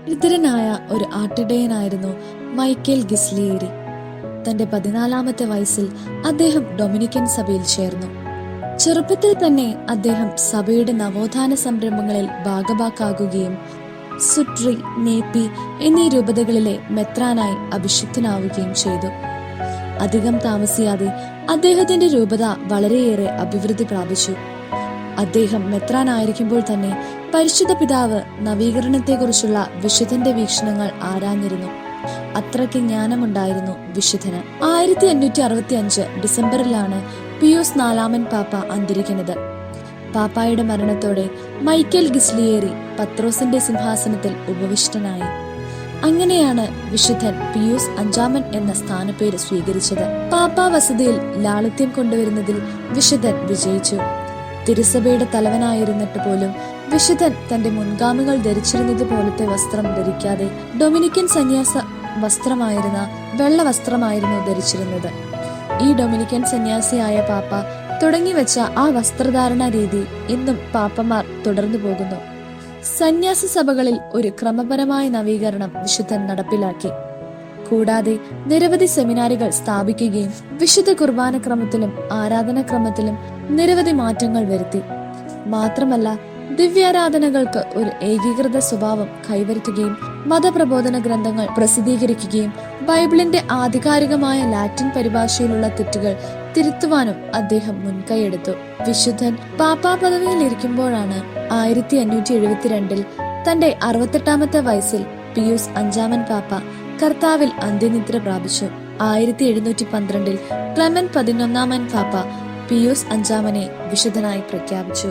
ദരിദ്രനായ ഒരു ആട്ടിടയനായിരുന്നു മൈക്കേൽ ഗിസ്ലിയേരി. തന്റെ 14-ാമത്തെ വയസ്സിൽ അദ്ദേഹം ഡൊമിനിക്കൻ സഭയിൽ ചേർന്നു. ചെറുപ്പത്തിൽ തന്നെ അദ്ദേഹം സഭയുടെ നവോത്ഥാന സംരംഭങ്ങളിൽ ഭാഗഭാക്കാകുകയും സുട്രി, നേപ്പി എന്നീ രൂപതകളിലെ മെത്രാനായി അഭിഷിക്തനാവുകയും ചെയ്തു. അധികം താമസിയാതെ അദ്ദേഹത്തിന്റെ രൂപത വളരെയേറെ അഭിവൃദ്ധി പ്രാപിച്ചു. അദ്ദേഹം മെത്രാനായിരിക്കുമ്പോൾ തന്നെ പരിശുദ്ധ പിതാവ് നവീകരണത്തെക്കുറിച്ചുള്ള വിശുദ്ധന്റെ വീക്ഷണങ്ങൾ ആരാഞ്ഞിരുന്നു. അത്രയ്ക്ക് ജ്ഞാനമുണ്ടായിരുന്നു വിശുദ്ധന്. 1565 ഡിസംബറിലാണ് പിയൂസ് 4-ാമൻ പാപ്പ അന്തരിക്കുന്നത്. പാപ്പായുടെ മരണത്തോടെ മൈക്കേൽ ഗിസ്ലിയേരി പത്രോസിന്റെ സിംഹാസനത്തിൽ ഉപവിഷ്ടനായി. അങ്ങനെയാണ് വിശുദ്ധൻ പിയൂസ് 5-ാമൻ എന്ന സ്ഥാനപ്പേര് സ്വീകരിച്ചത്. പാപ്പാ വസതിയിൽ ലാളിത്യം കൊണ്ടുവരുന്നതിൽ വിശുദ്ധൻ വിജയിച്ചു. തിരുസഭയുടെ തലവനായിരുന്നിട്ട് പോലും വിശുദ്ധൻ തന്റെ മുൻഗാമികൾ ധരിച്ചിരുന്നത് പോലത്തെ വസ്ത്രം ധരിക്കാതെ ഡൊമിനിക്കൻ സന്യാസ വസ്ത്രമായിരുന്ന വെള്ള വസ്ത്രമായിരുന്നു ധരിച്ചിരുന്നത്. ഈ ഡൊമിനിക്കൻ സന്യാസിയായ പാപ്പ തുടങ്ങിവെച്ച ആ വസ്ത്രധാരണ രീതി ഇന്നും പാപ്പമാർ തുടർന്നു പോകുന്നു. സന്യാസ സഭകളിൽ ഒരു ക്രമപരമായ നവീകരണം വിശുദ്ധൻ നടപ്പിലാക്കി. കൂടാതെ നിരവധി സെമിനാറുകൾ സ്ഥാപിക്കുകയും വിശുദ്ധ കുർബാന ക്രമത്തിലും ആരാധനാക്രമത്തിലും നിരവധി മാറ്റങ്ങൾ വരുത്തി. മാത്രമല്ല, ദിവ്യാരാധനകൾക്ക് ഒരു ഏകീകൃത സ്വഭാവം കൈവരുത്തുകയും മതപ്രബോധന ഗ്രന്ഥങ്ങൾ പ്രസിദ്ധീകരിക്കുകയും ബൈബിളിന്റെ ആധികാരികമായ ലാറ്റിൻ പരിഭാഷയിലുള്ള തെറ്റുകൾ തിരുത്തുവാനും അദ്ദേഹം മുൻകൈയെടുത്തു. വിശുദ്ധൻ പാപ്പാ പദവിയിൽ ഇരിക്കുമ്പോഴാണ് 1572 തന്റെ 68-ാമത്തെ വയസ്സിൽ പിയൂസ് 5-ാമൻ പാപ്പ കർത്താവിൽ അന്ത്യനിദ്ര പ്രാപിച്ചു. 1712 ക്ലെമന്റ് 11-ാമൻ പാപ്പ പിയൂസ് 5-ാമനെ വിശുദ്ധനായി പ്രഖ്യാപിച്ചു.